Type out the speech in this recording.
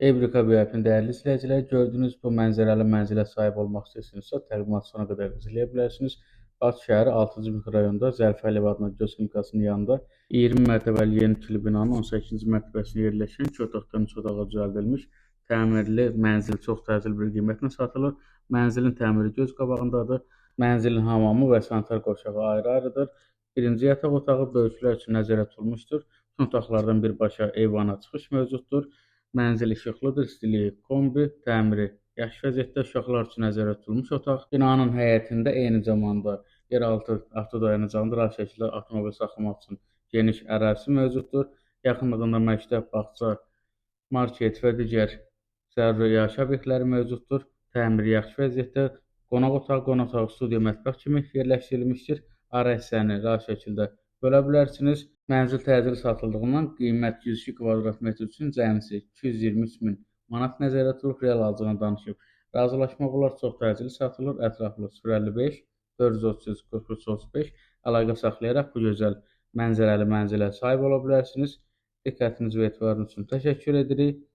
Evrika VIP-nin dəyərli izləyicilər, gördüyünüz bu mənzərəli mənzilə sahib olmaq istəyirsinizsə, təqdimatı sona qədər izləyə bilərsiniz. Bakı şəhəri 6-cı mikrorayonda Zərif Əliyev adına göz klinikasının yanında 20 mərtəbəli yeni tikili binanın 18-ci mərtəbəsində yerləşən 2 otaqdan 3 otağa düzəldilmiş təmirli mənzil çox təcil bir qiymətlə satılır. Mənzilin təmiri göz qabağındadır. Mənzilin hamamı və sanitar qovşağı ayrı-ayrıdır. Birinci yataq otağı böyüklər üçün nəzərdə tutulmuşdur. Bütün otaqlardan birbaşa eyvana çıxış mövcuddur. Mənzil işıqlıdır, stili kombi, təmiri yaxşı vəziyyətdə, uşaqlar üçün nəzərdə tutulmuş otaq. Binanın həyətində eyni zamanda yeraltı avtodayanıcağında rahat şəkildə avtomobil saxlamaq üçün geniş ərazisi mövcuddur. Yaxınlığında məktəb, bağça, market və digər zəruri yaşayış obyektləri mövcuddur. Təmiri yaxşı vəziyyətdə, qonaq otağı, studiya, mətbəx kimi yerləşdirilmişdir. Ara hissəni rahat şəkildə bölə bilərsiniz. Mənzil təcili satıldığından qiymət 102 kvadrat metr üçün cəmsi 223 min manat nəzərdə tutulub, real alıcına danışıb. Razılaşmaq olar, çox təcili satılır. Ətraflı 055 433 4335 əlaqə saxlayaraq bu gözəl mənzərəli mənzilə sahib ola bilərsiniz. Diqqətiniz və etibarınız üçün təşəkkür edirik.